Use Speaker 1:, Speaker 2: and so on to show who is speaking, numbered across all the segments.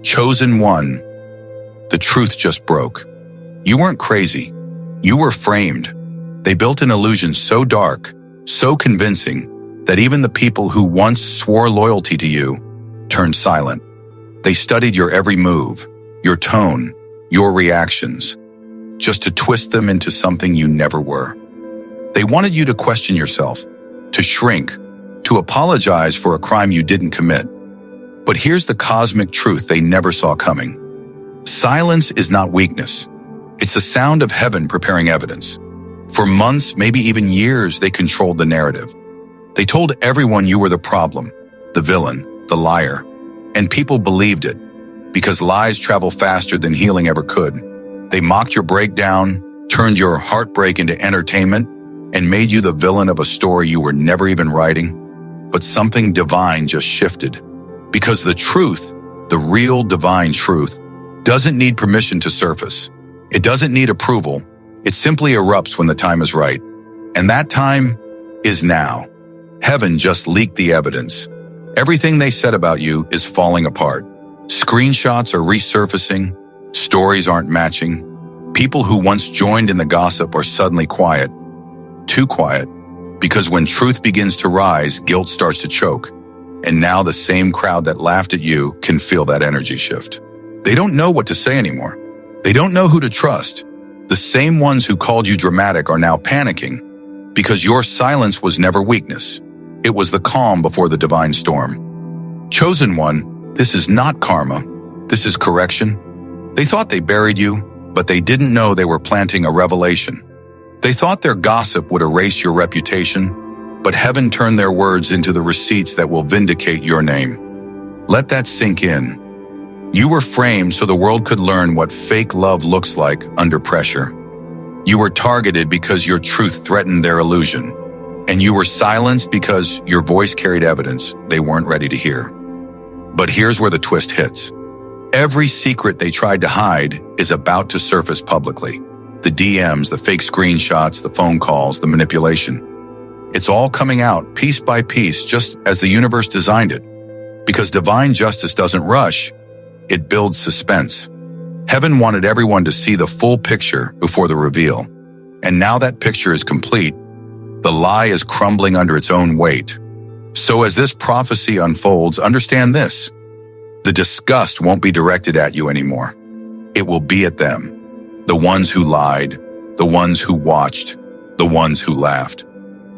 Speaker 1: Chosen one. The truth just broke. You weren't crazy. You were framed. They built an illusion so dark, so convincing, that even the people who once swore loyalty to you turned silent. They studied your every move, your tone, your reactions, just to twist them into something you never were. They wanted you to question yourself, to shrink, to apologize for a crime you didn't commit. But here's the cosmic truth they never saw coming. Silence is not weakness. It's the sound of heaven preparing evidence. For months, maybe even years, they controlled the narrative. They told everyone you were the problem, the villain, the liar. And people believed it, because lies travel faster than healing ever could. They mocked your breakdown, turned your heartbreak into entertainment, and made you the villain of a story you were never even writing. But something divine just shifted. Because the truth, the real divine truth, doesn't need permission to surface. It doesn't need approval. It simply erupts when the time is right. And that time is now. Heaven just leaked the evidence. Everything they said about you is falling apart. Screenshots are resurfacing. Stories aren't matching. People who once joined in the gossip are suddenly quiet. Too quiet. Because when truth begins to rise, guilt starts to choke. And now the same crowd that laughed at you can feel that energy shift. They don't know what to say anymore. They don't know who to trust. The same ones who called you dramatic are now panicking because your silence was never weakness. It was the calm before the divine storm. Chosen one, this is not karma. This is correction. They thought they buried you, but they didn't know they were planting a revelation. They thought their gossip would erase your reputation, but heaven turned their words into the receipts that will vindicate your name. Let that sink in. You were framed so the world could learn what fake love looks like under pressure. You were targeted because your truth threatened their illusion. And you were silenced because your voice carried evidence they weren't ready to hear. But here's where the twist hits. Every secret they tried to hide is about to surface publicly. The DMs, the fake screenshots, the phone calls, the manipulation. It's all coming out piece by piece, just as the universe designed it. Because divine justice doesn't rush, it builds suspense. Heaven wanted everyone to see the full picture before the reveal. And now that picture is complete, the lie is crumbling under its own weight. So as this prophecy unfolds, understand this. The disgust won't be directed at you anymore. It will be at them. The ones who lied, the ones who watched, the ones who laughed.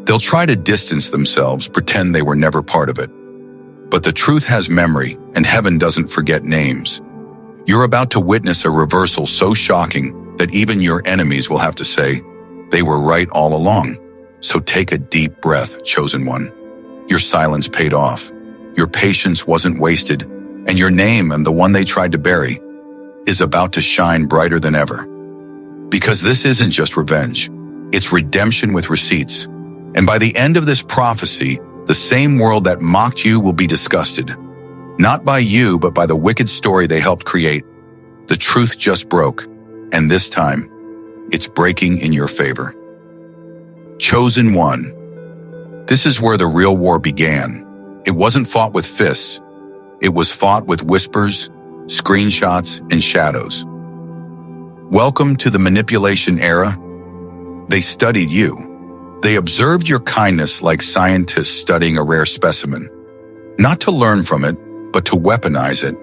Speaker 1: They'll try to distance themselves, pretend they were never part of it. But the truth has memory, and heaven doesn't forget names. You're about to witness a reversal so shocking that even your enemies will have to say, they were right all along. So take a deep breath, chosen one. Your silence paid off. Your patience wasn't wasted, and your name and the one they tried to bury is about to shine brighter than ever. Because this isn't just revenge. It's redemption with receipts. And by the end of this prophecy, the same world that mocked you will be disgusted. Not by you, but by the wicked story they helped create. The truth just broke, and this time, it's breaking in your favor. Chosen one. This is where the real war began. It wasn't fought with fists. It was fought with whispers, screenshots, and shadows. Welcome to the manipulation era. They studied you. They observed your kindness like scientists studying a rare specimen. Not to learn from it, but to weaponize it.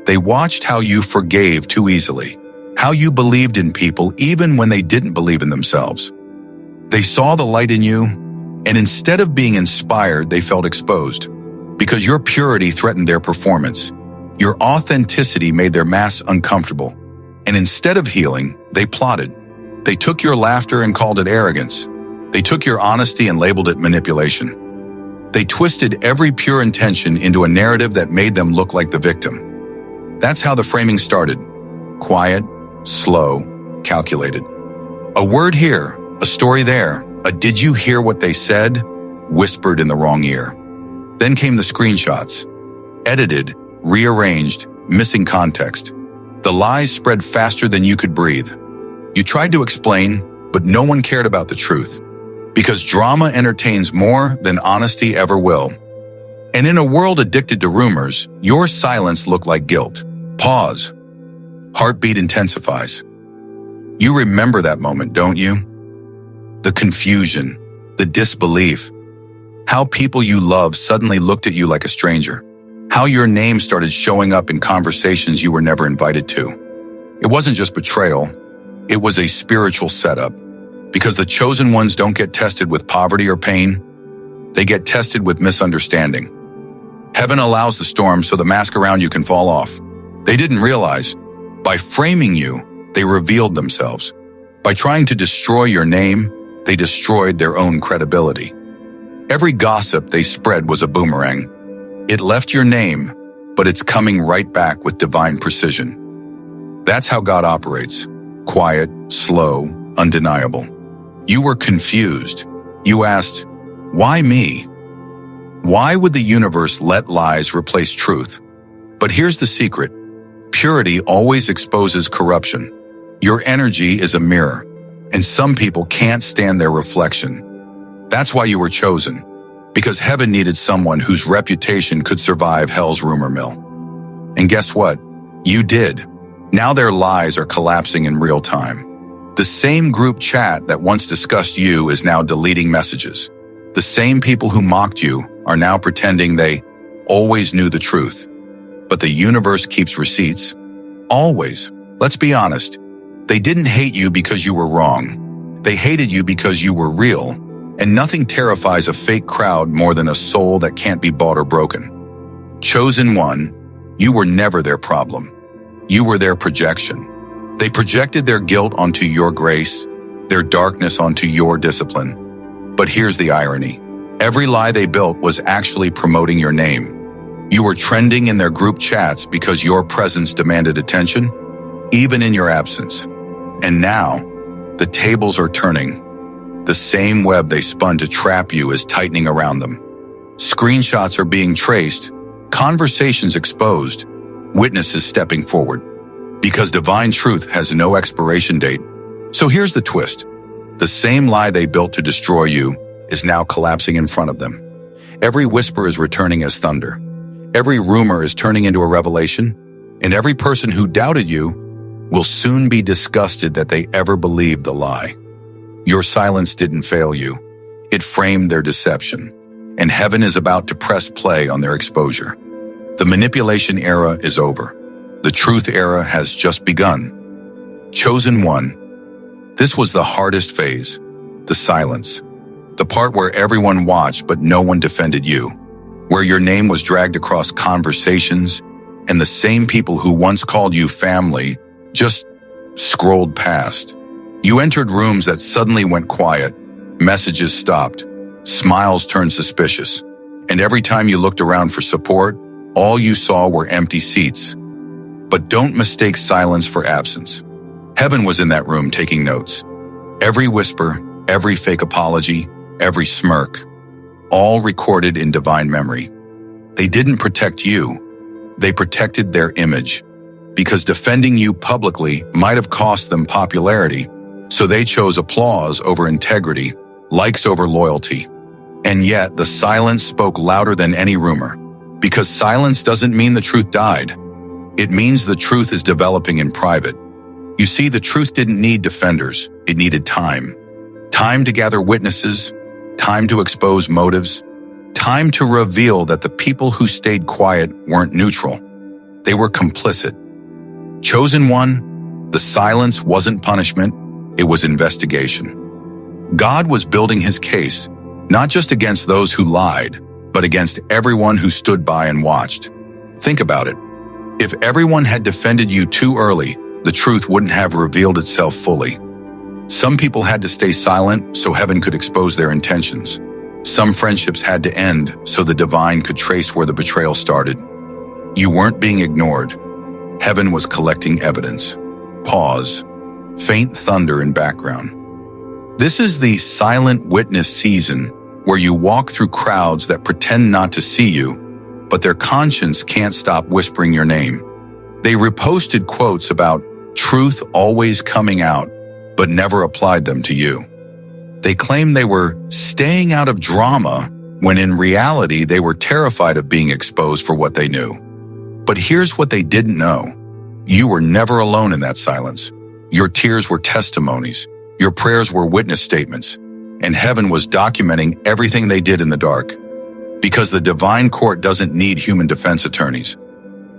Speaker 1: They watched how you forgave too easily, how you believed in people even when they didn't believe in themselves. They saw the light in you, and instead of being inspired, they felt exposed. Because your purity threatened their performance. Your authenticity made their mask uncomfortable. And instead of healing, they plotted. They took your laughter and called it arrogance. They took your honesty and labeled it manipulation. They twisted every pure intention into a narrative that made them look like the victim. That's how the framing started. Quiet, slow, calculated. A word here, a story there, a "did you hear what they said?" whispered in the wrong ear. Then came the screenshots. Edited, rearranged, missing context. The lies spread faster than you could breathe. You tried to explain, but no one cared about the truth. Because drama entertains more than honesty ever will. And in a world addicted to rumors, your silence looked like guilt. Pause. Heartbeat intensifies. You remember that moment, don't you? The confusion, the disbelief, how people you love suddenly looked at you like a stranger, how your name started showing up in conversations you were never invited to. It wasn't just betrayal, it was a spiritual setup, because the chosen ones don't get tested with poverty or pain, they get tested with misunderstanding. Heaven allows the storm so the mask around you can fall off. They didn't realize, by framing you, they revealed themselves. By trying to destroy your name, they destroyed their own credibility. Every gossip they spread was a boomerang. It left your name, but it's coming right back with divine precision. That's how God operates. Quiet, slow, undeniable. You were confused. You asked, why me? Why would the universe let lies replace truth? But here's the secret. Purity always exposes corruption. Your energy is a mirror, and some people can't stand their reflection. That's why you were chosen, because heaven needed someone whose reputation could survive hell's rumor mill. And guess what? You did. Now their lies are collapsing in real time. The same group chat that once discussed you is now deleting messages. The same people who mocked you are now pretending they always knew the truth. But the universe keeps receipts. Always. Let's be honest. They didn't hate you because you were wrong. They hated you because you were real. And nothing terrifies a fake crowd more than a soul that can't be bought or broken. Chosen one, you were never their problem. You were their projection. They projected their guilt onto your grace, their darkness onto your discipline. But here's the irony. Every lie they built was actually promoting your name. You were trending in their group chats because your presence demanded attention, even in your absence. And now, the tables are turning. The same web they spun to trap you is tightening around them. Screenshots are being traced, conversations exposed, witnesses stepping forward. Because divine truth has no expiration date. So here's the twist. The same lie they built to destroy you is now collapsing in front of them. Every whisper is returning as thunder. Every rumor is turning into a revelation, and every person who doubted you will soon be disgusted that they ever believed the lie. Your silence didn't fail you. It framed their deception, and heaven is about to press play on their exposure. The manipulation era is over. The truth era has just begun. Chosen one. This was the hardest phase, the silence. The part where everyone watched but no one defended you. Where your name was dragged across conversations and the same people who once called you family just scrolled past. You entered rooms that suddenly went quiet, messages stopped, smiles turned suspicious, and every time you looked around for support, all you saw were empty seats. But don't mistake silence for absence. Heaven was in that room taking notes. Every whisper, every fake apology, every smirk, all recorded in divine memory. They didn't protect you. They protected their image. Because defending you publicly might have cost them popularity, so they chose applause over integrity, likes over loyalty. And yet, the silence spoke louder than any rumor. Because silence doesn't mean the truth died. It means the truth is developing in private. You see, the truth didn't need defenders. It needed time. Time to gather witnesses, time to expose motives, time to reveal that the people who stayed quiet weren't neutral. They were complicit. Chosen one, the silence wasn't punishment, it was investigation. God was building his case, not just against those who lied, but against everyone who stood by and watched. Think about it. If everyone had defended you too early, the truth wouldn't have revealed itself fully. Some people had to stay silent so heaven could expose their intentions. Some friendships had to end so the divine could trace where the betrayal started. You weren't being ignored. Heaven was collecting evidence. Pause. Faint thunder in background. This is the silent witness season where you walk through crowds that pretend not to see you, but their conscience can't stop whispering your name. They reposted quotes about truth always coming out, but never applied them to you. They claimed they were staying out of drama when in reality they were terrified of being exposed for what they knew. But here's what they didn't know. You were never alone in that silence. Your tears were testimonies. Your prayers were witness statements. And heaven was documenting everything they did in the dark. Because the divine court doesn't need human defense attorneys.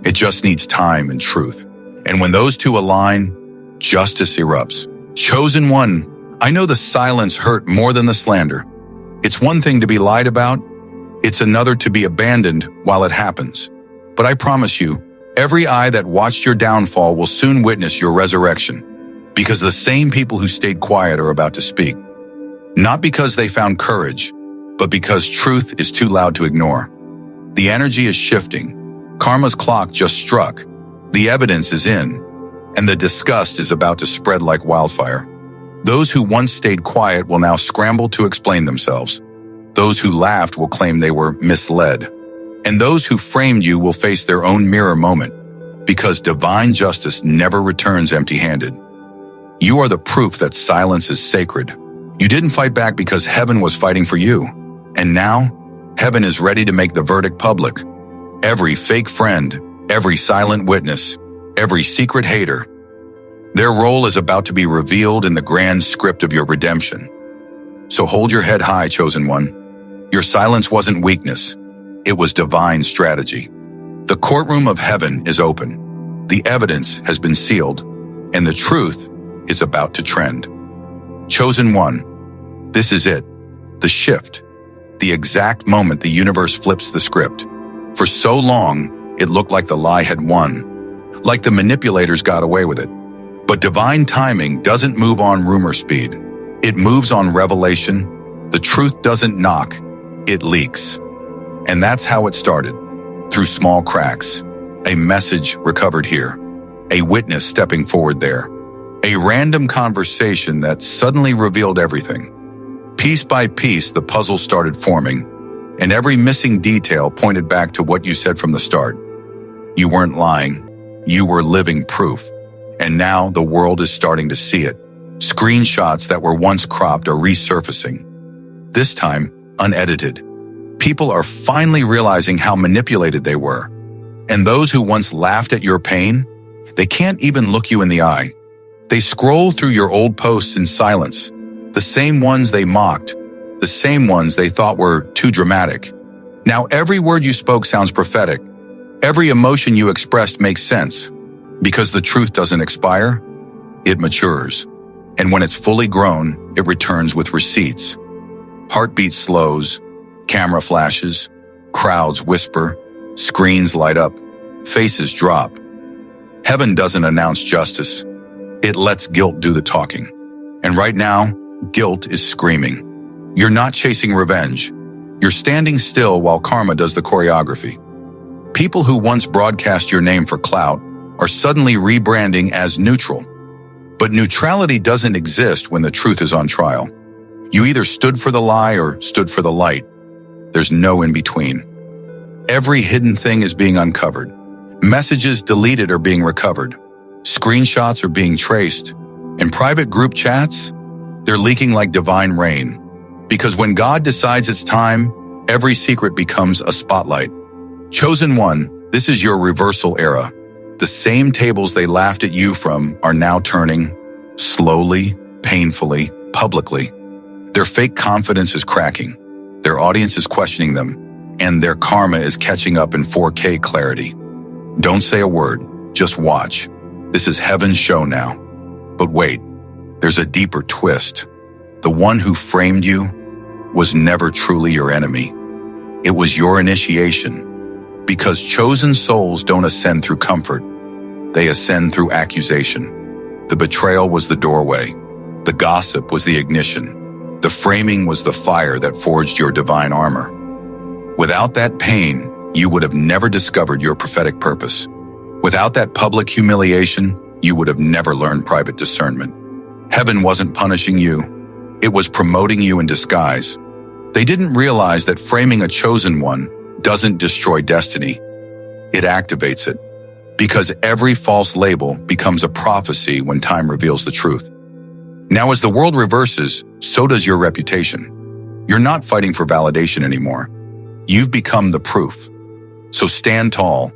Speaker 1: It just needs time and truth. And when those two align, justice erupts. Chosen one, I know the silence hurt more than the slander. It's one thing to be lied about. It's another to be abandoned while it happens. But I promise you, every eye that watched your downfall will soon witness your resurrection. Because the same people who stayed quiet are about to speak. Not because they found courage, but because truth is too loud to ignore. The energy is shifting. Karma's clock just struck. The evidence is in, and the disgust is about to spread like wildfire. Those who once stayed quiet will now scramble to explain themselves. Those who laughed will claim they were misled. And those who framed you will face their own mirror moment, because divine justice never returns empty-handed. You are the proof that silence is sacred. You didn't fight back because heaven was fighting for you. And now, heaven is ready to make the verdict public. Every fake friend, every silent witness, every secret hater, their role is about to be revealed in the grand script of your redemption. So hold your head high, chosen one. Your silence wasn't weakness. It was divine strategy. The courtroom of heaven is open. The evidence has been sealed, and the truth is about to trend. Chosen one, this is it. The shift. The exact moment the universe flips the script. For so long, it looked like the lie had won, like the manipulators got away with it. But divine timing doesn't move on rumor speed. It moves on revelation. The truth doesn't knock, it leaks. And that's how it started, through small cracks. A message recovered here, a witness stepping forward there, a random conversation that suddenly revealed everything. Piece by piece, the puzzle started forming, and every missing detail pointed back to what you said from the start. You weren't lying. You were living proof. And now the world is starting to see it. Screenshots that were once cropped are resurfacing. This time, unedited. People are finally realizing how manipulated they were. And those who once laughed at your pain, they can't even look you in the eye. They scroll through your old posts in silence. The same ones they mocked, the same ones they thought were too dramatic. Now every word you spoke sounds prophetic. Every emotion you expressed makes sense. Because the truth doesn't expire, it matures. And when it's fully grown, it returns with receipts. Heartbeat slows, camera flashes, crowds whisper, screens light up, faces drop. Heaven doesn't announce justice. It lets guilt do the talking. And right now, guilt is screaming. You're not chasing revenge. You're standing still while karma does the choreography. People who once broadcast your name for clout are suddenly rebranding as neutral. But neutrality doesn't exist when the truth is on trial. You either stood for the lie or stood for the light. There's no in between. Every hidden thing is being uncovered. Messages deleted are being recovered. Screenshots are being traced. And private group chats, they're leaking like divine rain. Because when God decides it's time, every secret becomes a spotlight. Chosen one, this is your reversal era. The same tables they laughed at you from are now turning, slowly, painfully, publicly. Their fake confidence is cracking. Their audience is questioning them, and their karma is catching up in 4K clarity. Don't say a word, just watch. This is heaven's show now. But wait, there's a deeper twist. The one who framed you was never truly your enemy. It was your initiation. Because chosen souls don't ascend through comfort. They ascend through accusation. The betrayal was the doorway. The gossip was the ignition. The framing was the fire that forged your divine armor. Without that pain, you would have never discovered your prophetic purpose. Without that public humiliation, you would have never learned private discernment. Heaven wasn't punishing you. It was promoting you in disguise. They didn't realize that framing a chosen one doesn't destroy destiny. It activates it. Because every false label becomes a prophecy when time reveals the truth. Now, as the world reverses, so does your reputation. You're not fighting for validation anymore. You've become the proof. So stand tall.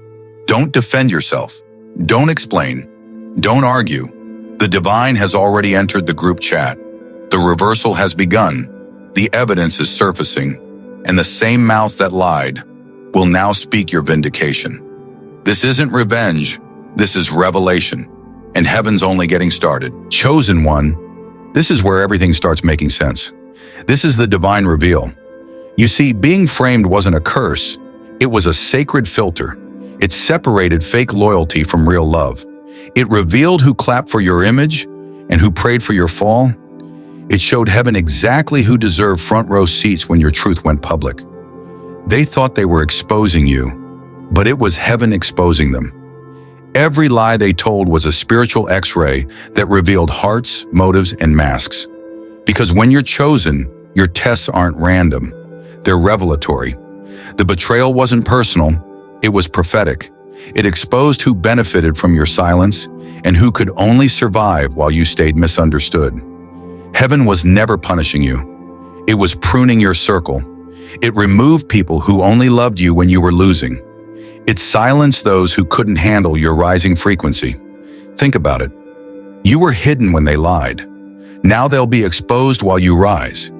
Speaker 1: Don't defend yourself. Don't explain. Don't argue. The divine has already entered the group chat. The reversal has begun. The evidence is surfacing, and the same mouth that lied will now speak your vindication. This isn't revenge. This is revelation, and heaven's only getting started. Chosen one, this is where everything starts making sense. This is the divine reveal. You see, being framed wasn't a curse. It was a sacred filter. It separated fake loyalty from real love. It revealed who clapped for your image and who prayed for your fall. It showed heaven exactly who deserved front row seats when your truth went public. They thought they were exposing you, but it was heaven exposing them. Every lie they told was a spiritual X-ray that revealed hearts, motives, and masks. Because when you're chosen, your tests aren't random. They're revelatory. The betrayal wasn't personal, it was prophetic. It exposed who benefited from your silence and who could only survive while you stayed misunderstood. Heaven was never punishing you. It was pruning your circle. It removed people who only loved you when you were losing. It silenced those who couldn't handle your rising frequency. Think about it. You were hidden when they lied. Now they'll be exposed while you rise.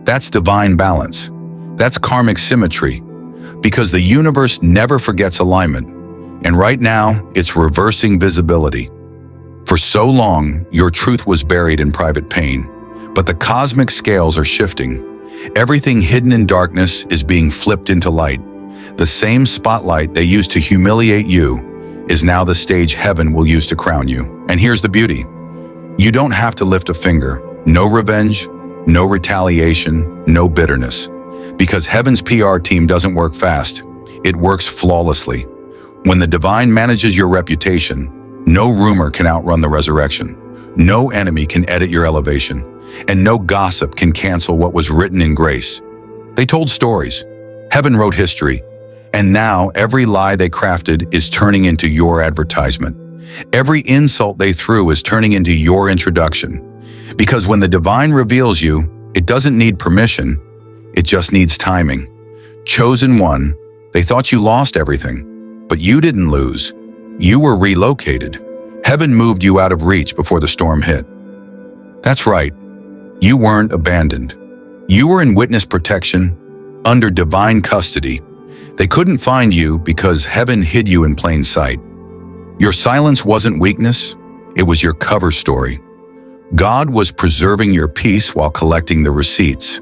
Speaker 1: That's divine balance. That's karmic symmetry. Because the universe never forgets alignment. And right now, it's reversing visibility. For so long, your truth was buried in private pain. But the cosmic scales are shifting. Everything hidden in darkness is being flipped into light. The same spotlight they used to humiliate you is now the stage heaven will use to crown you. And here's the beauty. You don't have to lift a finger. No revenge, no retaliation, no bitterness. Because heaven's PR team doesn't work fast. It works flawlessly. When the divine manages your reputation, no rumor can outrun the resurrection. No enemy can edit your elevation. And no gossip can cancel what was written in grace. They told stories. Heaven wrote history. And now every lie they crafted is turning into your advertisement. Every insult they threw is turning into your introduction. Because when the divine reveals you, it doesn't need permission. It just needs timing. Chosen one, they thought you lost everything. But you didn't lose. You were relocated. Heaven moved you out of reach before the storm hit. That's right. You weren't abandoned. You were in witness protection, under divine custody. They couldn't find you because heaven hid you in plain sight. Your silence wasn't weakness, it was your cover story. God was preserving your peace while collecting the receipts.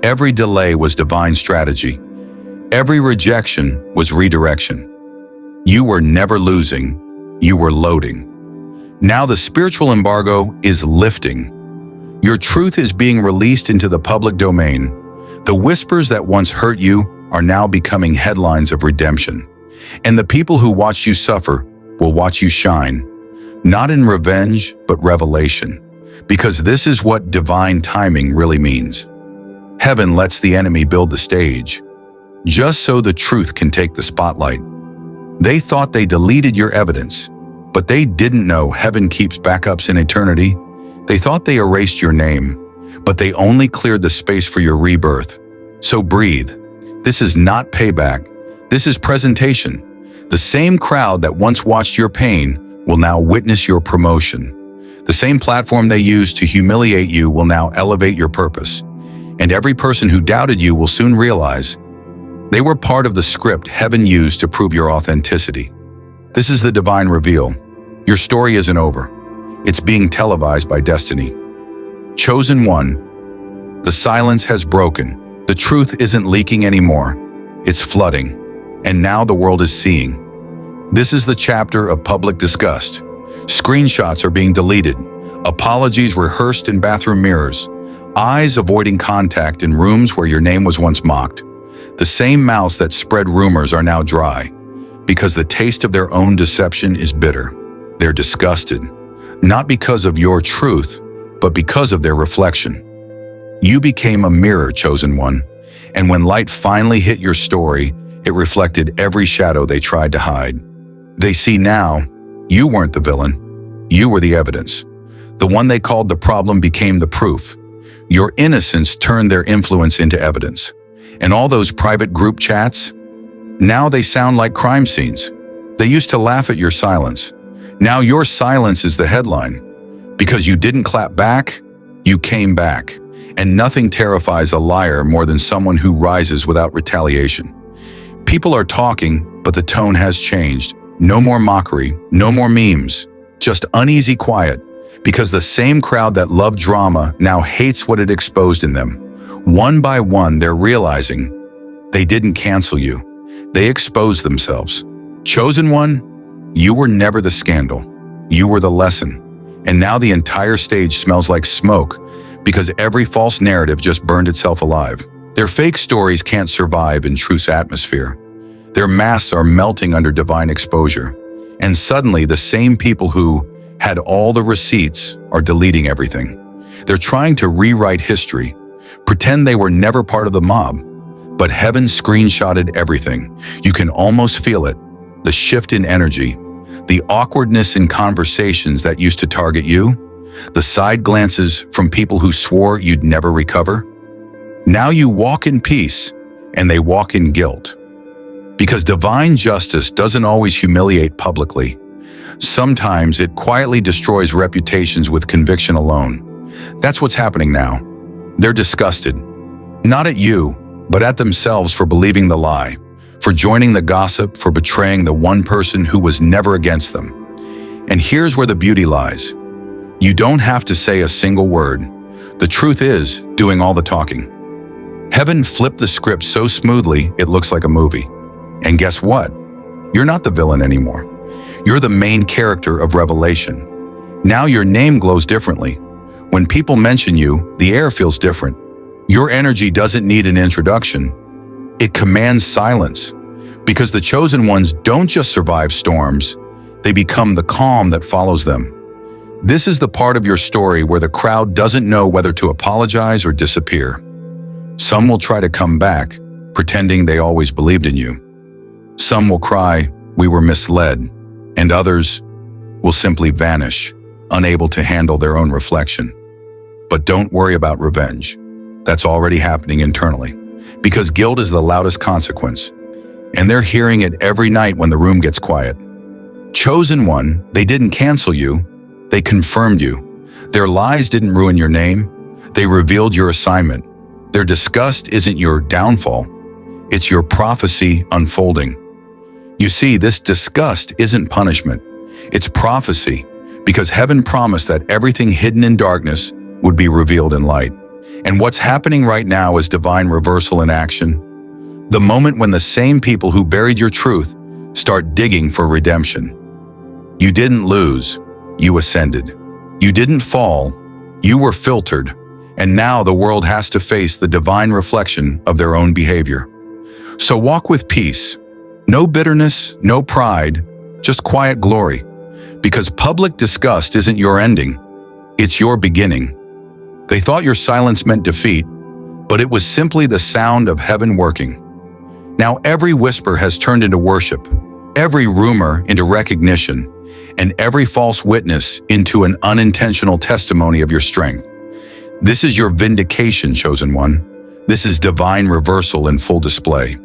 Speaker 1: Every delay was divine strategy. Every rejection was redirection. You were never losing, you were loading. Now the spiritual embargo is lifting. Your truth is being released into the public domain. The whispers that once hurt you are now becoming headlines of redemption. And the people who watched you suffer will watch you shine, not in revenge, but revelation. Because this is what divine timing really means. Heaven lets the enemy build the stage, just so the truth can take the spotlight. They thought they deleted your evidence, but they didn't know heaven keeps backups in eternity. They thought they erased your name, but they only cleared the space for your rebirth. So breathe. This is not payback. This is presentation. The same crowd that once watched your pain will now witness your promotion. The same platform they used to humiliate you will now elevate your purpose. And every person who doubted you will soon realize they were part of the script heaven used to prove your authenticity. This is the divine reveal. Your story isn't over. It's being televised by destiny. Chosen one, the silence has broken. The truth isn't leaking anymore. It's flooding. And now the world is seeing. This is the chapter of public disgust. Screenshots are being deleted. Apologies rehearsed in bathroom mirrors. Eyes avoiding contact in rooms where your name was once mocked. The same mouths that spread rumors are now dry. Because the taste of their own deception is bitter. They're disgusted. Not because of your truth, but because of their reflection. You became a mirror, chosen one. And when light finally hit your story, it reflected every shadow they tried to hide. They see now, you weren't the villain. You were the evidence. The one they called the problem became the proof. Your innocence turned their influence into evidence. And all those private group chats, now they sound like crime scenes. They used to laugh at your silence, Now your silence is the headline. Because you didn't clap back, you came back. And nothing terrifies a liar more than someone who rises without retaliation. People are talking, but the tone has changed. No more mockery, no more memes, just uneasy quiet, because the same crowd that loved drama now hates what it exposed in them. One by one, they're realizing they didn't cancel you. They exposed themselves. Chosen one, you were never the scandal. You were the lesson. And now the entire stage smells like smoke because every false narrative just burned itself alive. Their fake stories can't survive in truth's atmosphere. Their masks are melting under divine exposure. And suddenly, the same people who had all the receipts are deleting everything. They're trying to rewrite history, pretend they were never part of the mob. But heaven screenshotted everything. You can almost feel it, the shift in energy, the awkwardness in conversations that used to target you, the side glances from people who swore you'd never recover. Now you walk in peace, and they walk in guilt. Because divine justice doesn't always humiliate publicly. Sometimes it quietly destroys reputations with conviction alone. That's what's happening now. They're disgusted, not at you, but at themselves for believing the lie, for joining the gossip, for betraying the one person who was never against them. And here's where the beauty lies. You don't have to say a single word. The truth is doing all the talking. Heaven flipped the script so smoothly it looks like a movie. And guess what? You're not the villain anymore. You're the main character of Revelation. Now your name glows differently. When people mention you, the air feels different. Your energy doesn't need an introduction. It commands silence. Because the chosen ones don't just survive storms, they become the calm that follows them. This is the part of your story where the crowd doesn't know whether to apologize or disappear. Some will try to come back, pretending they always believed in you. Some will cry, "We were misled," and others will simply vanish, unable to handle their own reflection. But don't worry about revenge. That's already happening internally, because guilt is the loudest consequence, and they're hearing it every night when the room gets quiet. Chosen one, they didn't cancel you, they confirmed you. Their lies didn't ruin your name, they revealed your assignment. Their disgust isn't your downfall, it's your prophecy unfolding. You see, this disgust isn't punishment, it's prophecy, because heaven promised that everything hidden in darkness would be revealed in light. And what's happening right now is divine reversal in action. The moment when the same people who buried your truth start digging for redemption. You didn't lose, you ascended. You didn't fall, you were filtered. And now the world has to face the divine reflection of their own behavior. So walk with peace. No bitterness, no pride, just quiet glory. Because public disgust isn't your ending, it's your beginning. They thought your silence meant defeat, but it was simply the sound of heaven working. Now every whisper has turned into worship, every rumor into recognition, and every false witness into an unintentional testimony of your strength. This is your vindication, chosen one. This is divine reversal in full display.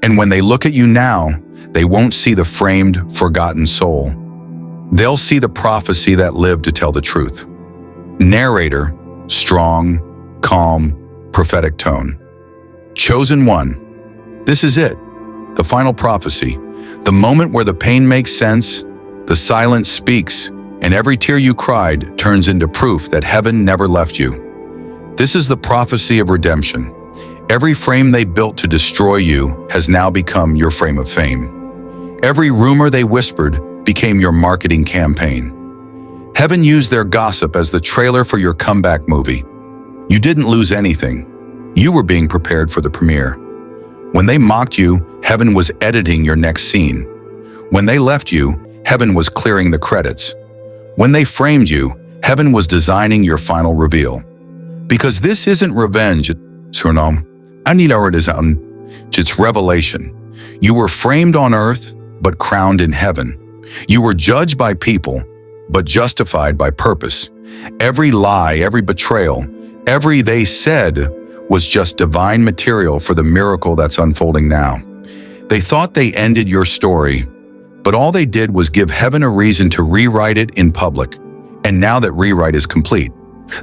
Speaker 1: And when they look at you now, they won't see the framed, forgotten soul. They'll see the prophecy that lived to tell the truth. Narrator, strong, calm, prophetic tone. Chosen one. This is it, the final prophecy, the moment where the pain makes sense, the silence speaks, and every tear you cried turns into proof that heaven never left you. This is the prophecy of redemption. Every frame they built to destroy you has now become your frame of fame. Every rumor they whispered became your marketing campaign. Heaven used their gossip as the trailer for your comeback movie. You didn't lose anything. You were being prepared for the premiere. When they mocked you, heaven was editing your next scene. When they left you, heaven was clearing the credits. When they framed you, heaven was designing your final reveal. Because this isn't revenge, it's revelation. You were framed on earth, but crowned in heaven. You were judged by people, but justified by purpose. Every lie, every betrayal, every they said was just divine material for the miracle that's unfolding now. They thought they ended your story, But all they did was give heaven a reason to rewrite it in public. And now that rewrite is complete,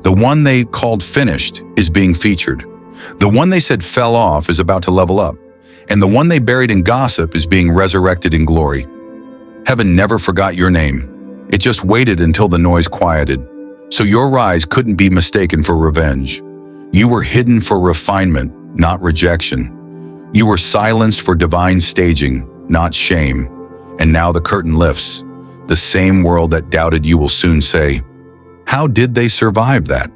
Speaker 1: the one they called finished is being featured. The one they said fell off is about to level up. And the one they buried in gossip is being resurrected in glory. Heaven never forgot your name. It just waited until the noise quieted. So your rise couldn't be mistaken for revenge. You were hidden for refinement, not rejection. You were silenced for divine staging, not shame. And now the curtain lifts. The same world that doubted you will soon say, how did they survive that?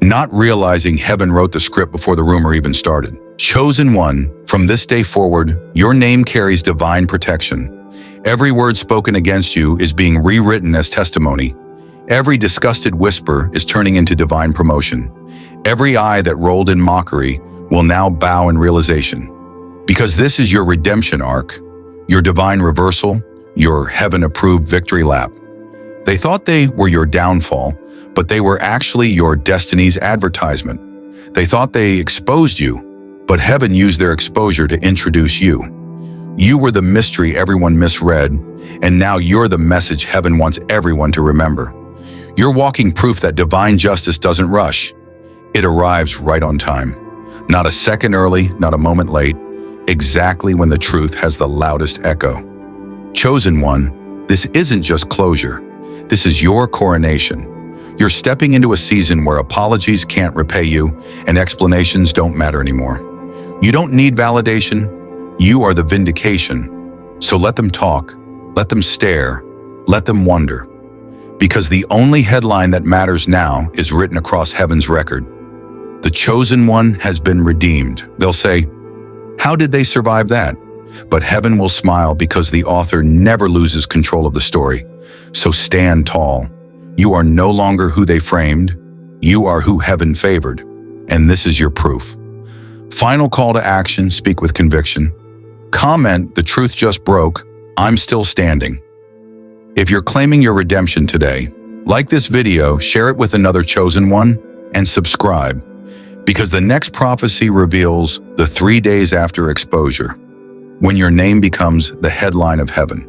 Speaker 1: Not realizing heaven wrote the script before the rumor even started. Chosen one, from this day forward, your name carries divine protection. Every word spoken against you is being rewritten as testimony. Every disgusted whisper is turning into divine promotion. Every eye that rolled in mockery will now bow in realization. Because this is your redemption arc, your divine reversal, your heaven-approved victory lap. They thought they were your downfall, but they were actually your destiny's advertisement. They thought they exposed you, but heaven used their exposure to introduce you. You were the mystery everyone misread, and now you're the message heaven wants everyone to remember. You're walking proof that divine justice doesn't rush. It arrives right on time. Not a second early, not a moment late, exactly when the truth has the loudest echo. Chosen one, this isn't just closure. This is your coronation. You're stepping into a season where apologies can't repay you and explanations don't matter anymore. You don't need validation. You are the vindication. So let them talk, let them stare, let them wonder. Because the only headline that matters now is written across heaven's record. The chosen one has been redeemed. They'll say, how did they survive that? But heaven will smile because the author never loses control of the story. So stand tall. You are no longer who they framed. You are who heaven favored. And this is your proof. Final call to action, speak with conviction. Comment, the truth just broke, I'm still standing. If you're claiming your redemption today, like this video, share it with another chosen one, and subscribe. Because the next prophecy reveals the 3 days after exposure, when your name becomes the headline of heaven.